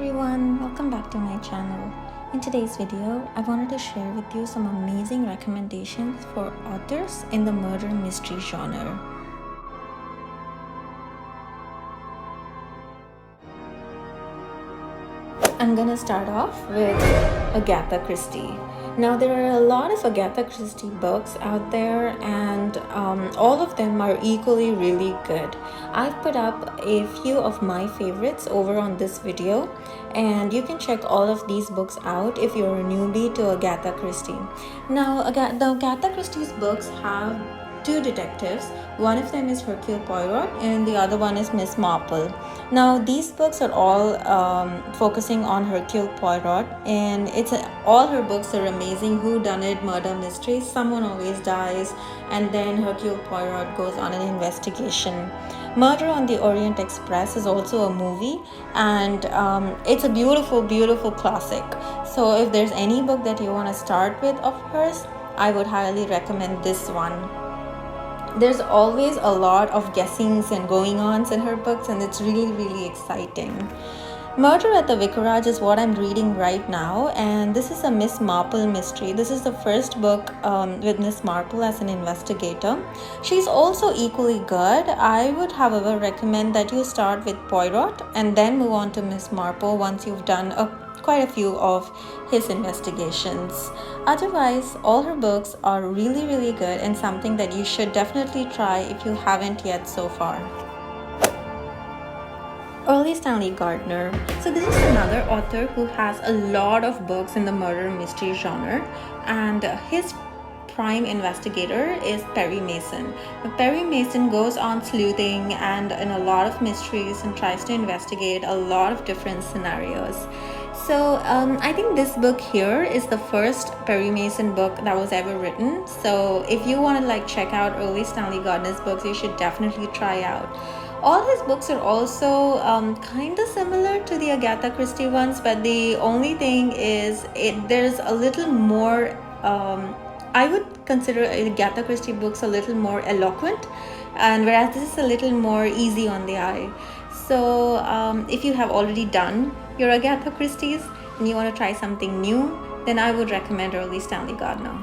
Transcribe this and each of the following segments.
everyone, welcome back to my channel. In today's video, I wanted to share with you some amazing recommendations for authors in the murder mystery genre. I'm gonna start off with Agatha Christie. Now, there are a lot of Agatha Christie books out there, and all of them are equally really good. I've put up a few of my favorites over on this video, and you can check all of these books out if you're a newbie to Agatha Christie. Now, the Agatha Christie's books have two detectives. One of them is Hercule Poirot and the other one is Miss Marple. Now these books are all focusing on Hercule Poirot, and all her books are amazing whodunit murder mysteries. Someone always dies and then Hercule Poirot goes on an investigation. Murder on the Orient Express is also a movie, and it's a beautiful classic. So if there's any book that you want to start with of hers, I would highly recommend this one. There's always a lot of guessings and going-ons in her books, and it's really exciting. Murder at the Vicarage is what I'm reading right now, and this is a Miss Marple mystery. This is the first book with Miss Marple as an investigator. She's also equally good. I would, however, recommend that you start with Poirot and then move on to Miss Marple once you've done quite a few of his investigations. Otherwise, all her books are really good and something that you should definitely try if you haven't yet so far. Stanley Gardner. So this is another author who has a lot of books in the murder mystery genre, and his prime investigator is Perry Mason. Perry Mason goes on sleuthing and in a lot of mysteries and tries to investigate a lot of different scenarios. So I think this book here is the first Perry Mason book that was ever written. So if you want to check out early Stanley Gardner's books, you should definitely try out. All his books are also kind of similar to the Agatha Christie ones, but the only thing is there's a little more, I would consider Agatha Christie books a little more eloquent, and whereas this is a little more easy on the eye. So if you have already done your Agatha Christie's and you want to try something new, then I would recommend early Stanley Gardner.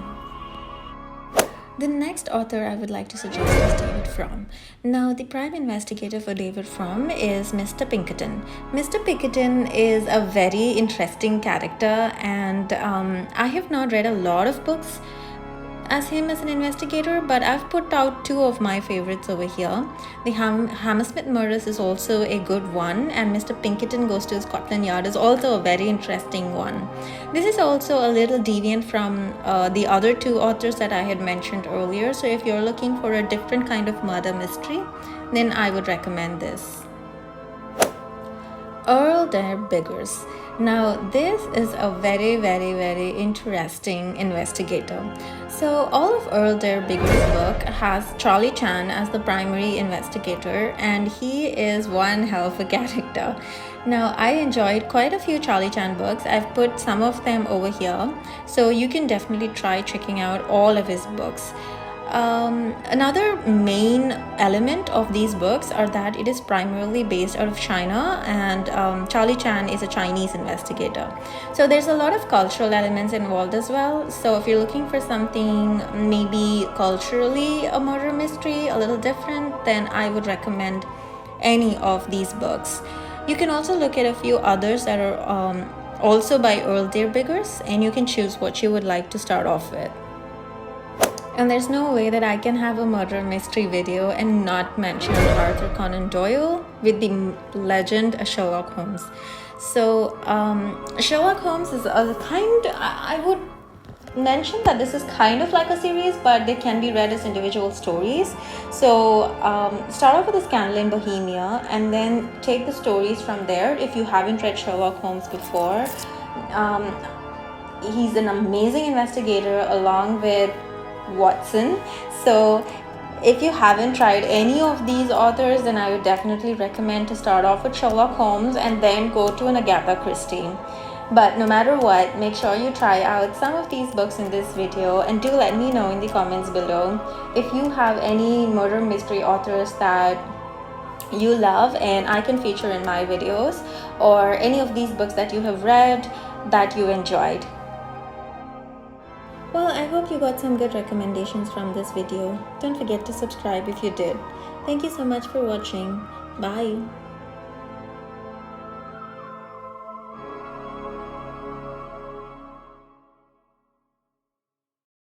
The next author I would like to suggest is David Frome. Now, the prime investigator for David Frome is Mr. Pinkerton. Mr. Pinkerton is a very interesting character, and I have not read a lot of books as him as an investigator, but I've put out two of my favorites over here. The Hammersmith Murders is also a good one, and Mr. Pinkerton Goes to Scotland Yard is also a very interesting one. This is also a little deviant from the other two authors that I had mentioned earlier, so if you're looking for a different kind of murder mystery, then I would recommend this. Theyre Beggars. Now this is a very interesting investigator. So all of Theyre Beggars' book has Charlie Chan as the primary investigator, and he is one hell of a character. Now I enjoyed quite a few Charlie Chan books. I've put some of them over here, so you can definitely try checking out all of his books. Another main element of these books are that it is primarily based out of China, and Charlie Chan is a Chinese investigator. So there's a lot of cultural elements involved as well. So if you're looking for something maybe culturally a murder mystery, a little different, then I would recommend any of these books. You can also look at a few others that are also by Theyre Beggars, and you can choose what you would like to start off with. And there's no way that I can have a murder mystery video and not mention Arthur Conan Doyle with the legend Sherlock Holmes. So Sherlock Holmes is a kind, I would mention that this is kind of like a series, but they can be read as individual stories. So start off with a Scandal in Bohemia and then take the stories from there. If you haven't read Sherlock Holmes before, he's an amazing investigator along with Watson. So if you haven't tried any of these authors, then I would definitely recommend to start off with Sherlock Holmes and then go to an Agatha Christie. But no matter what, make sure you try out some of these books in this video, and do let me know in the comments below if you have any murder mystery authors that you love and I can feature in my videos. or any of these books that you have read that you enjoyed. Well, I hope you got some good recommendations from this video. Don't forget to subscribe if you did. Thank you so much for watching. Bye.